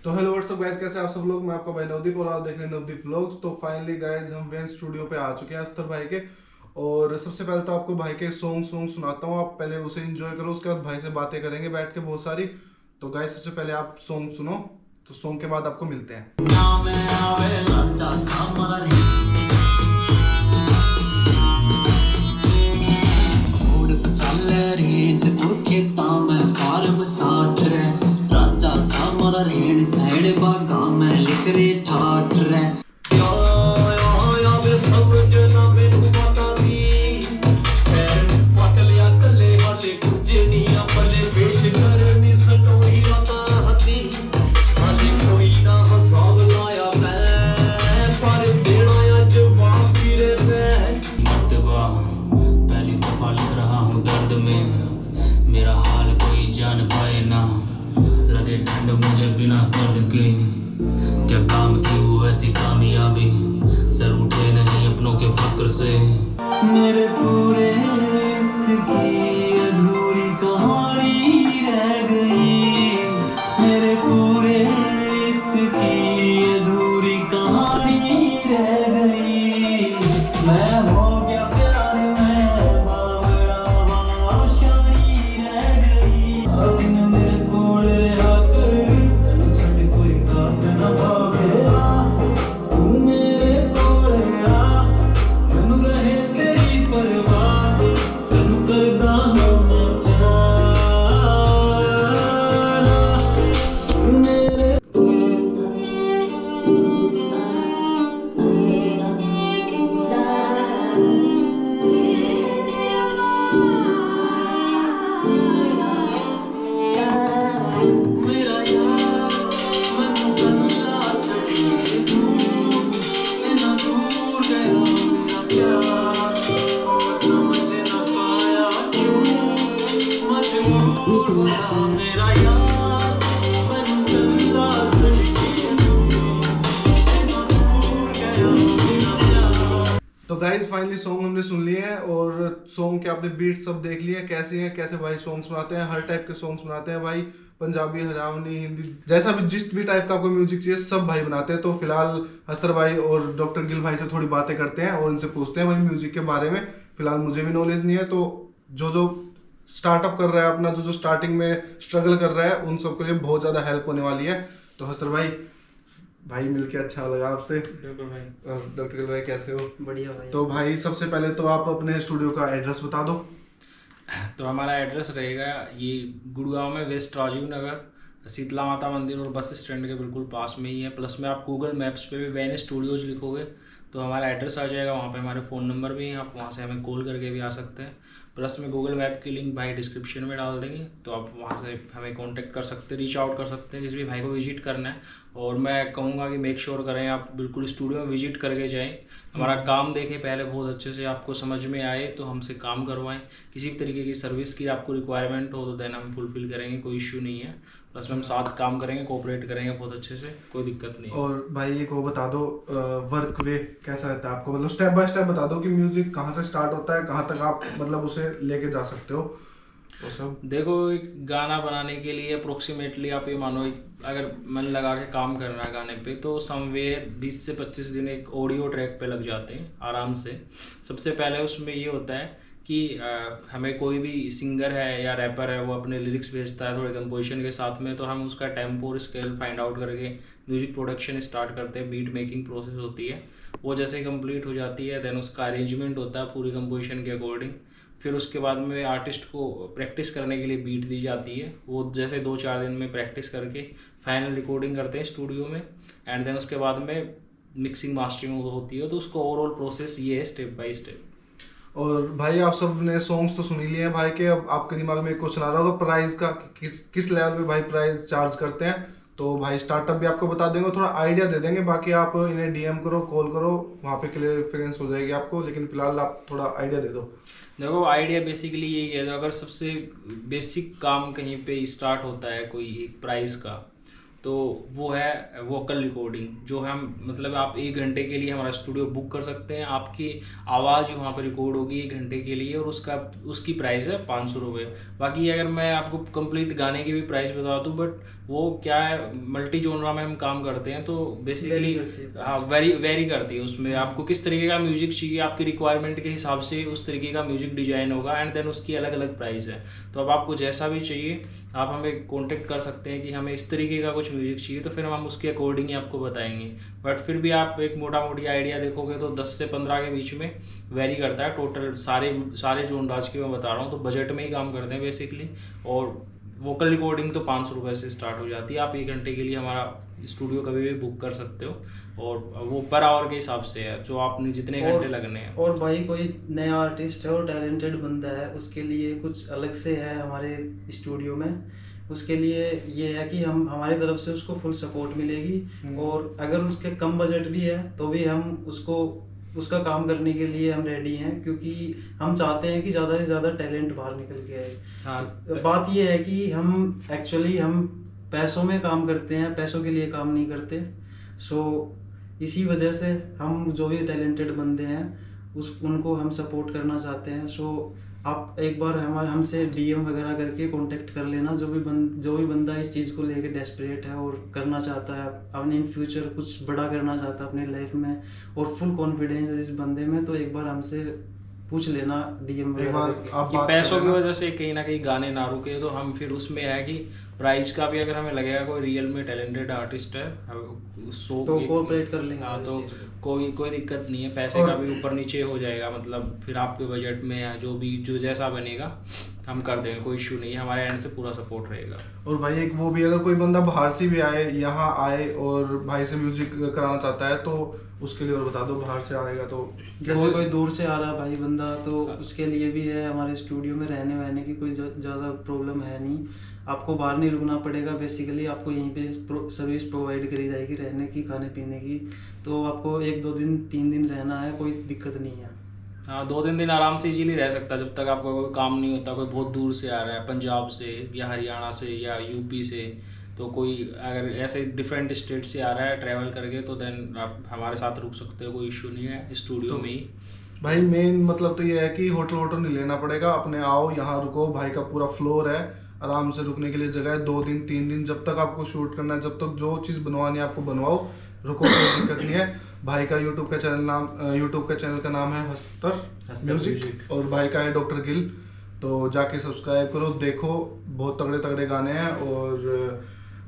तो hello what's up guys, कैसे आप सब लोग। मैं आपका भाई नवदीप और आप देख रहे हैं नवदीप व्लॉग्स। तो फाइनली गाइस हम वेन स्टूडियो पे आ चुके हैं अस्तर भाई के। और सबसे पहले तो आपको भाई के सॉन्ग सुनाता हूँ, आप पहले उसे एंजॉय करो, उसके बाद भाई से बातें करेंगे बैठ के बहुत सारी। तो गाइस सबसे पहले आप सॉन्ग सुनो, तो सॉन्ग के बाद आपको मिलते हैं। साइड बागा में लिख रे ठाठ रे सब जना मेनू पता दी पतलिया कले वाले कुछ नहीं अपने पेश करनी सटोरी राता हती हाले कोई ना हसाब लाया मैं पर देना या जवाब फिरे मैं मर्तबा पहली दफा लिख रहा हूँ दर्द में, मेरा हाल कोई जान पाए ना, लगे ठंड मुझे बिना सर्द के, क्या काम की वो ऐसी कामयाबी, सर उठे नहीं अपनों के फक्र से, मेरे पूरे इश्क की अधूरी कहानी रह गई, मेरे पूरे इश्क की अधूरी कहानी रह गई, मैं हो गया प्यार में बावड़ा वाशानी रह गई, अब मेरे कोल रहा कर तन छड़ कोई काक ना पावे, तू मेरे कोल आ मैनू रहे तेरी परवाह, तैनू करदा हां मैं प्यार, तू मेरे मेरा यार मैनू कल्ला छड्डिए तू इन्ना दूर गया मेरा प्यार, मैं समझ ना पाया क्यों मजबूर होया मेरा यार, मैनू कल्ला छड्डिए तू इन्ना दूर गया मेरा प्यार। तो गाइज फाइनली सॉन्ग हमने सुन लिए हैं और सॉन्ग के आपने बीट सब देख लिए हैं कैसे हैं, कैसे भाई सॉन्ग्स बनाते हैं। हर टाइप के सॉन्ग्स बनाते हैं भाई, पंजाबी, हरियाणवी, हिंदी, जैसा भी जिस भी टाइप का आपको म्यूजिक चाहिए सब भाई बनाते हैं। तो फिलहाल अस्तर भाई और डॉक्टर गिल भाई से थोड़ी बातें करते हैं और उनसे पूछते हैं भाई म्यूजिक के बारे में। फिलहाल मुझे भी नॉलेज नहीं है, तो जो स्टार्टअप कर रहा है अपना, जो स्टार्टिंग में स्ट्रगल कर रहा है, उन सबके लिए बहुत ज़्यादा हेल्प होने वाली है। तो अस्तर भाई मिलके अच्छा लगा आपसे। बिल्कुल भाई। और डॉक्टर गिल भाई कैसे हो? बढ़िया भाई। तो भाई सबसे पहले तो आप अपने स्टूडियो का एड्रेस बता दो। तो हमारा एड्रेस रहेगा ये गुड़गांव में वेस्ट राजीव नगर, शीतला माता मंदिर और बस स्टैंड के बिल्कुल पास में ही है। प्लस में आप गूगल मैप्स पे भी वैन स्टूडियोज लिखोगे तो हमारा एड्रेस आ जाएगा, वहाँ पे हमारे फ़ोन नंबर भी हैं, आप वहाँ से हमें कॉल करके भी आ सकते हैं। प्लस में गूगल मैप की लिंक भाई डिस्क्रिप्शन में डाल देंगे, तो आप वहाँ से हमें कांटेक्ट कर सकते हैं, रीच आउट कर सकते हैं जिस भी भाई को विजिट करना है। और मैं कहूँगा कि मेक श्योर करें आप बिल्कुल स्टूडियो में विजिट करके जाएं, हमारा काम देखें पहले बहुत अच्छे से, आपको समझ में आए तो हमसे काम करवाएं। किसी भी तरीके की सर्विस की आपको रिक्वायरमेंट हो तो देन हम फुलफिल करेंगे, कोई इश्यू नहीं है। प्लस में हम साथ काम करेंगे, कोऑपरेट करेंगे बहुत अच्छे से, कोई दिक्कत नहीं है। और भाई एक वो बता दो वर्क वे कैसा रहता है आपको, मतलब स्टेप बाय स्टेप बता दो कि म्यूजिक कहाँ से स्टार्ट होता है, कहाँ तक आप मतलब उसे लेके जा सकते हो वो सब। देखो, एक गाना बनाने के लिए अप्रोक्सीमेटली आप ये मानो अगर मन लगा के काम करना है गाने पे तो समवेयर 20 से 25 दिन एक ऑडियो ट्रैक पे लग जाते हैं आराम से। सबसे पहले उसमें ये होता है कि हमें कोई भी सिंगर है या रैपर है वो अपने लिरिक्स भेजता है थोड़े कंपोजिशन के साथ में, तो हम उसका टेम्पो और स्केल फाइंड आउट करके म्यूजिक प्रोडक्शन स्टार्ट करते हैं। बीट मेकिंग प्रोसेस होती है, वो जैसे कंप्लीट हो जाती है देन उसका अरेंजमेंट होता है पूरी कंपोजिशन के अकॉर्डिंग। फिर उसके बाद में आर्टिस्ट को प्रैक्टिस करने के लिए बीट दी जाती है, वो जैसे 2-4 दिन में प्रैक्टिस करके फाइनल रिकॉर्डिंग करते हैं स्टूडियो में। एंड देन उसके बाद में मिक्सिंग मास्टरिंग होती है। तो उसका ओवरऑल प्रोसेस ये है स्टेप बाय स्टेप। और भाई आप सब ने सॉन्ग्स तो सुन ही लिए हैं भाई के, अब आपके दिमाग में एक क्वेश्चन आ रहा होगा प्राइस का, किस लेवल पे भाई प्राइस चार्ज करते हैं। तो भाई स्टार्टअप भी आपको बता देंगे, थोड़ा आइडिया दे देंगे, बाकी आप इन्हें डीएम करो, कॉल करो, वहाँ पे क्लियरेंस हो जाएगी आपको। लेकिन फिलहाल आप थोड़ा आइडिया दे दो। देखो, आइडिया बेसिकली यही है, अगर सबसे बेसिक काम कहीं पे स्टार्ट होता है कोई एक प्राइस का, तो वो है वोकल रिकॉर्डिंग, जो हम मतलब आप 1 घंटे के लिए हमारा स्टूडियो बुक कर सकते हैं, आपकी आवाज़ वहाँ पर रिकॉर्ड होगी 1 घंटे के लिए और उसकी प्राइस है 500 रुपये। बाकी अगर मैं आपको कंप्लीट गाने की भी प्राइस बता दूँ, बट वो क्या है, मल्टी जोनरा में हम काम करते हैं, तो बेसिकली Vary करती है। हाँ वेरी करती है। उसमें आपको किस तरीके का म्यूजिक चाहिए, आपकी रिक्वायरमेंट के हिसाब से उस तरीके का म्यूजिक डिजाइन होगा, एंड देन उसकी अलग अलग प्राइस है। तो अब आपको जैसा भी चाहिए आप हमें कांटेक्ट कर सकते हैं कि हमें इस तरीके का कुछ म्यूजिक चाहिए, तो फिर हम उसके अकॉर्डिंग ही आपको बताएंगे। बट फिर भी आप एक मोटा मोटी आइडिया देखोगे तो 10 से 15 के बीच में वेरी करता है टोटल। सारे जोनराज के मैं बता रहा हूँ, तो बजट में ही काम करते हैं बेसिकली। और वोकल रिकॉर्डिंग तो 500 रुपये से स्टार्ट हो जाती है। आप 1 घंटे के लिए हमारा स्टूडियो कभी भी बुक कर सकते हो, और वो पर आवर के हिसाब से है, जो आपने जितने घंटे लगने हैं। और भाई कोई नया आर्टिस्ट है और टैलेंटेड बंदा है, उसके लिए कुछ अलग से है हमारे स्टूडियो में। उसके लिए ये है कि हम हमारी तरफ से उसको फुल सपोर्ट मिलेगी, और अगर उसके कम बजट भी है तो भी हम उसको उसका काम करने के लिए हम रेडी हैं, क्योंकि हम चाहते हैं कि ज़्यादा से ज़्यादा टैलेंट बाहर निकल के आए। हाँ, बात ये है कि हम एक्चुअली हम पैसों में काम करते हैं, पैसों के लिए काम नहीं करते। सो इसी वजह से हम जो भी टैलेंटेड बंदे हैं उनको हम सपोर्ट करना चाहते हैं। सो आप एक बार हमसे डीएम वगैरह करके कांटेक्ट कर लेना। जो भी बंदा इस चीज़ को लेके डेस्परेट है और करना चाहता है, अपने इन फ्यूचर कुछ बड़ा करना चाहता है अपने लाइफ में, और फुल कॉन्फिडेंस है इस बंदे में, तो एक बार हमसे पूछ लेना डीएम एक वगैरह बार करके। आप कि बात पैसों कर की लेना। वजह से कहीं ना कहीं गाने ना रुके, तो हम फिर उसमें है कि प्राइस का भी अगर हमें लगेगा कोई रियल में टैलेंटेड आर्टिस्ट है तो कोऑपरेट कर लेंगे हाँ, इस तो चीज़ में। कोई दिक्कत नहीं है। पैसे का भी ऊपर नीचे हो जाएगा, मतलब फिर आपके बजट में या जो जैसा बनेगा हम कर देंगे, कोई इशू नहीं है, हमारे एंड से पूरा सपोर्ट रहेगा। और भाई एक वो भी, अगर कोई बंदा बाहर से भी आए, यहाँ आए और भाई से म्यूजिक कराना चाहता है, तो उसके लिए और बता दो। बाहर से आएगा तो जैसे कोई दूर से आ रहा है भाई बंदा, तो उसके लिए भी है हमारे स्टूडियो में रहने वहने की कोई ज़्यादा प्रॉब्लम है नहीं। आपको बाहर नहीं रुकना पड़ेगा, बेसिकली आपको यहीं पे सर्विस प्रोवाइड करी जाएगी रहने की, खाने पीने की। तो आपको 1-2 दिन 3 दिन रहना है, कोई दिक्कत नहीं है। हाँ, 2-3 दिन आराम से इजीली रह सकता है, जब तक आपका कोई काम नहीं होता। कोई बहुत दूर से आ रहा है, पंजाब से या हरियाणा से या यूपी से, तो कोई अगर ऐसे डिफरेंट स्टेट से आ रहा है ट्रैवल करके, तो देन आप हमारे साथ रुक सकते हो, कोई इशू नहीं है स्टूडियो में ही। भाई मेन मतलब तो ये है कि होटल नहीं लेना पड़ेगा, अपने आओ यहाँ रुको। भाई का पूरा फ्लोर है, आराम से रुकने के लिए जगह है। 2 दिन 3 दिन जब तक आपको शूट करना है, जब तक जो चीज़ बनवानी है आपको बनवाओ, रुको, कोई दिक्कत नहीं है। भाई का यूट्यूब का चैनल का नाम है हस्तर म्यूजिक, और भाई का है डॉक्टर गिल। तो जाके सब्सक्राइब करो, देखो, बहुत तगड़े तगड़े गाने हैं। और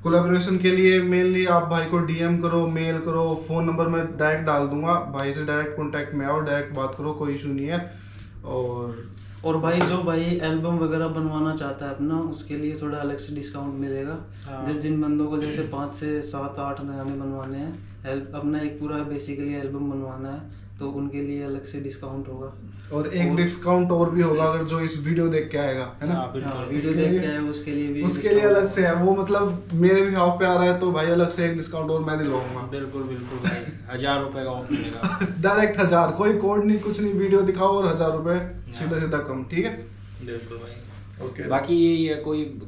कोलैबोरेशन के लिए मेनली आप भाई को डीएम करो, मेल करो, फ़ोन नंबर मैं डायरेक्ट डाल दूंगा, भाई से डायरेक्ट कॉन्टैक्ट में आओ, डायरेक्ट बात करो, कोई इशू नहीं है। और भाई जो भाई एल्बम वगैरह बनवाना चाहता है अपना, उसके लिए थोड़ा अलग से डिस्काउंट मिलेगा। हाँ। जिन बंदों को जैसे 5 से 7 8 गाने बनवाने हैं, अपना एक पूरा बेसिकली एल्बम बनवाना है, तो उनके लिए अलग से डिस्काउंट होगा। और एक डिस्काउंट और भी होगा अगर जो इस वीडियो देख के आएगा, है ना? हाँ, बिल्कुल। हाँ, वीडियो उसके देख लिए- के आए उसके लिए भी उसके लिए अलग से है वो, मतलब मेरे भी हाफ पे आ रहा है तो भाई अलग से एक डिस्काउंट और मैं दिलवाऊंगा। बिल्कुल भाई, 1000 रुपये का ऑफ मिलेगा। डायरेक्ट 1000, कोई कोड नहीं, कुछ नहीं, वीडियो दिखाओ और 1000 रुपए सीधा सीधा कम, ठीक है? बिल्कुल भाई। ओके। बाकी यही है,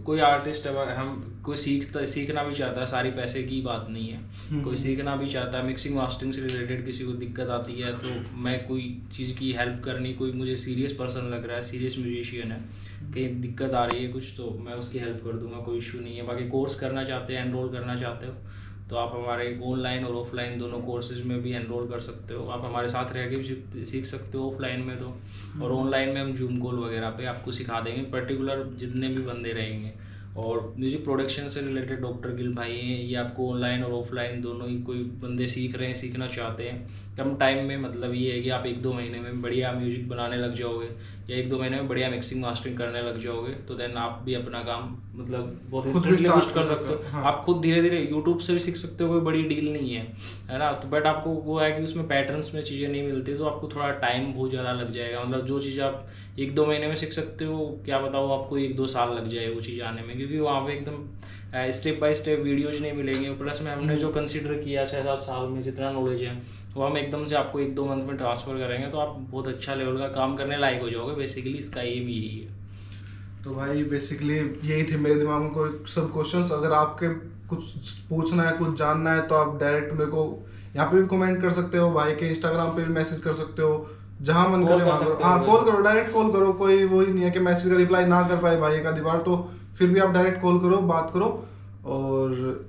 कोई आर्टिस्ट है, हम कोई सीखना भी चाहता है, सारी पैसे की बात नहीं है। कोई सीखना भी चाहता है, मिक्सिंग मास्टरिंग से रिलेटेड किसी को दिक्कत आती है, तो मैं कोई चीज़ की हेल्प करनी, कोई मुझे सीरियस पर्सन लग रहा है, सीरियस म्यूजिशियन है, कहीं दिक्कत आ रही है कुछ, तो मैं उसकी हेल्प कर दूंगा, कोई इशू नहीं है। बाकी कोर्स करना चाहते हैं, एनरोल करना चाहते हो, तो आप हमारे ऑनलाइन और ऑफलाइन दोनों कोर्सेज में भी एनरोल कर सकते हो। आप हमारे साथ रह के भी सीख सकते हो ऑफलाइन में तो, और ऑनलाइन में हम जूम कॉल वगैरह पे आपको सिखा देंगे, पर्टिकुलर जितने भी बंदे रहेंगे। और म्यूजिक प्रोडक्शन से रिलेटेड डॉक्टर गिल भाई हैं, ये आपको ऑनलाइन और ऑफलाइन दोनों ही, कोई बंदे सीख रहे हैं, सीखना चाहते हैं कम टाइम में, मतलब ये है कि आप 1-2 महीने में बढ़िया म्यूजिक बनाने लग जाओगे, या 1-2 महीने में बढ़िया मिक्सिंग मास्टरिंग करने लग जाओगे, तो देन आप भी अपना काम मतलब बहुत खुद भी इंस्टेंटली start बूस्ट कर कर सकते हो। सकते हो, हाँ। आप खुद धीरे धीरे यूट्यूब से भी सीख सकते हो, कोई बड़ी डील नहीं है ना। तो बट आपको वो है कि उसमें पैटर्न्स में चीज़ें नहीं मिलती, तो आपको थोड़ा टाइम बहुत ज़्यादा लग जाएगा। मतलब जो चीज़ आप 1-2 महीने में सीख सकते हो, क्या बताओ आपको 1-2 साल लग जाए वो चीज़ आने में, क्योंकि वहाँ पे एकदम स्टेप बाय स्टेप वीडियोज नहीं मिलेंगे। प्लस में हमने जो कंसिडर किया 6-7 साल में जितना नॉलेज है, वो हम एकदम से आपको 1-2 मंथ में ट्रांसफ़र करेंगे, तो आप बहुत अच्छा लेवल का काम करने लायक हो जाओगे। बेसिकली इसका एम यही है। तो भाई बेसिकली यही थे मेरे दिमाग में कोई सब क्वेश्चंस। अगर आपके कुछ पूछना है, कुछ जानना है, तो आप डायरेक्ट मेरे को यहाँ पे भी कमेंट कर सकते हो, भाई के इंस्टाग्राम पे भी मैसेज कर सकते हो, जहाँ मन करे वहाँ करो। हाँ, कॉल करो, डायरेक्ट कॉल करो, कोई वही नहीं है कि मैसेज का रिप्लाई ना कर पाए भाई एक आधी बार, तो फिर भी आप डायरेक्ट कॉल करो, बात करो। और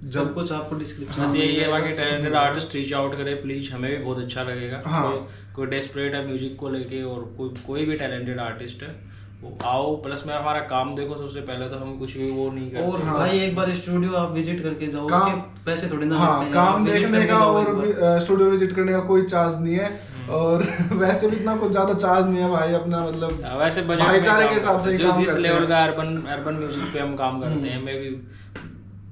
सब कुछ आपको डिस्क्रिप्शन बस यही है, बाकी टैलेंटेड आर्टिस्ट रीच आउट करे प्लीज, हमें भी बहुत अच्छा लगेगा। हाँ। कोई डेस्परेट है म्यूजिक को लेके और कोई भी टैलेंटेड आर्टिस्ट है वो आओ, प्लस में हमारा काम देखो। सबसे पहले तो हम कुछ भी वो नहीं करते। और भाई एक बार स्टूडियो आप विजिट करके जाओ, काम- उसके पैसे थोड़ी ना हाँ, लगते हैं, काम आप visit देखने करके का जाओ और एक बार। स्टूडियो विजिट करने का कोई चार्ज नहीं है, और वैसे भी इतना कुछ ज्यादा चार्ज नहीं है भाई, अपना मतलब वैसे बजट भाईचारे के हिसाब से ही काम जिस करते लेवल हैं। का अर्बन म्यूजिक पे हम काम करते हैं, मैं भी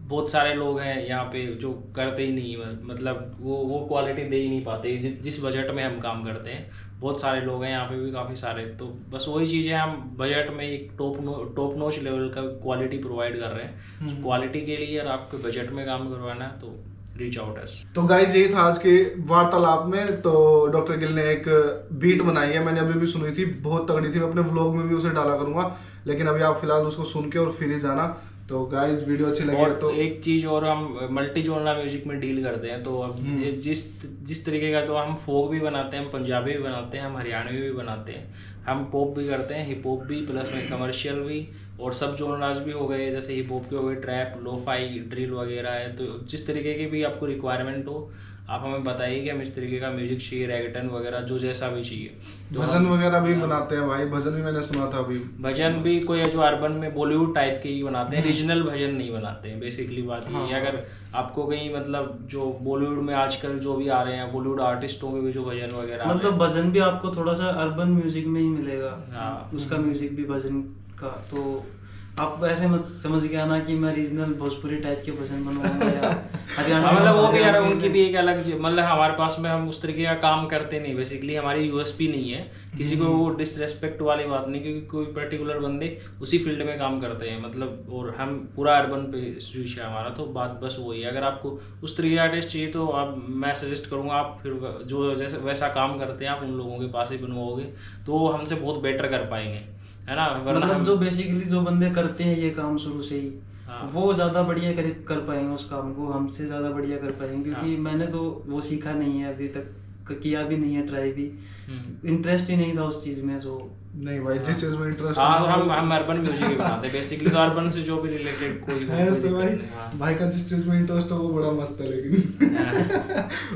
बहुत सारे लोग हैं यहाँ पे जो करते ही नहीं है, मतलब वो क्वालिटी दे ही नहीं पाते जिस बजट में हम काम करते हैं। बहुत सारे लोग हैं यहाँ पे भी काफ़ी सारे, तो बस वही चीज़ें हम बजट में एक टॉप नॉच लेवल का क्वालिटी प्रोवाइड कर रहे हैं। क्वालिटी के लिए और आपके बजट में काम करवाना है तो रीच आउट अस। तो गाइज यही था आज के वार्तालाप में। तो डॉक्टर गिल ने एक बीट बनाई है, मैंने अभी भी सुनी थी, बहुत तगड़ी थी। मैं अपने व्लॉग में भी उसे डाला करूंगा, लेकिन अभी आप फिलहाल उसको सुन के और फिर ही जाना। तो गाइज वीडियो अच्छी लगी है तो एक चीज और, हम मल्टी जॉनरा म्यूजिक में डील करते हैं। तो अब जिस तरीके का, तो हम फोक भी बनाते हैं, हम पंजाबी भी बनाते हैं, हम हरियाणवी भी बनाते हैं, हम पॉप भी करते हैं, हिप हॉप भी, प्लस में कमर्शियल भी, और सब जॉनराज भी हो गए, जैसे हिप हॉप के हो गए, ट्रैप, लोफाई, ड्रिल वगैरह है। तो जिस तरीके की भी आपको रिक्वायरमेंट हो आप हमें बताइए कि हम इस तरीके का म्यूजिक चाहिए, रैगटन वगैरह जो जैसा भी चाहिए। तो भजन वगैरह भी बनाते हैं भाई, भजन भी मैंने सुना था अभी। भजन भी कोई है जो अर्बन में बॉलीवुड टाइप के ही बनाते हैं, रीजनल भजन नहीं बनाते हैं। बेसिकली बात ये है, अगर आपको कहीं मतलब जो बॉलीवुड में आजकल जो भी आ रहे हैं बॉलीवुड आर्टिस्टों के भी जो भजन वगैरह मतलब भजन भी आपको थोड़ा सा अर्बन म्यूजिक में ही मिलेगा। हाँ। उसका म्यूजिक भी भजन का, तो आप ऐसे मत समझ के आना कि मैं रीजनल भोजपुरी टाइप के भजन बनवाऊंगा या हरियाणा मतलब वो भी यार हरियाणवी उनकी भी एक अलग, मतलब हमारे पास में हम उस तरीके का काम करते नहीं। बेसिकली हमारी यूएसपी नहीं है, किसी को वो डिसरेस्पेक्ट वाली बात नहीं, क्योंकि कोई पर्टिकुलर बंदे उसी फील्ड में काम करते हैं, मतलब और हम पूरा अर्बन पे स्विच है हमारा। तो बात बस वही है, अगर आपको उस तरीके का आर्टिस्ट चाहिए तो आप, मैं सजेस्ट करूँगा आप फिर जो जैसे वैसा काम करते हैं आप उन लोगों के पास ही बनवाओगे तो वो हमसे बहुत बेटर कर पाएंगे, है ना। मतलब जो बेसिकली जो बंदे करते हैं ये काम शुरू से ही, हाँ। वो ज्यादा बढ़िया कर पाएंगे उस काम को, हमसे ज्यादा बढ़िया कर पाएंगे, क्योंकि हाँ। मैंने तो वो सीखा नहीं है अभी तक, किया भी नहीं है, ट्राई भी, इंटरेस्ट ही नहीं था उस चीज में। तो नहीं भाई, जिस चीज में इंटरेस्ट हाँ, हम अर्बन म्यूजिक ही बनाते हैं बेसिकली, तो अर्बन से जो भी रिलेटेड कोई तो भाई का जिस चीज में इंटरेस्ट हो वो बड़ा मस्त है, लेकिन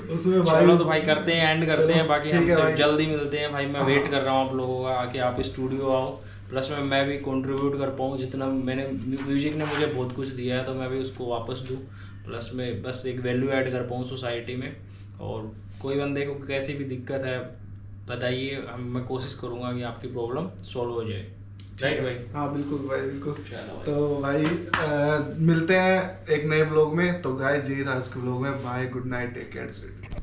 उसमें भाई चलो तो भाई करते हैं, एंड करते हैं। बाकी ठीक है हम भाई। जल्दी मिलते हैं भाई, मैं वेट कर रहा हूँ आप लोगों का, आके आप स्टूडियो आओ, प्लस में मैं भी कंट्रीब्यूट कर पाऊँ जितना मैंने, म्यूजिक ने मुझे बहुत कुछ दिया है तो मैं भी उसको वापस दूँ, प्लस में बस एक वैल्यू ऐड कर पाऊँ सोसाइटी में। और कोई बंदे को कैसी भी दिक्कत है बताइए, मैं कोशिश करूँगा कि आपकी प्रॉब्लम सॉल्व हो जाए। राइट भाई? हाँ बिल्कुल भाई, बिल्कुल। चलो भाई। तो भाई मिलते हैं एक नए ब्लॉग में। तो गाइस यही था आज के ब्लॉग में। Bye, good night, take care.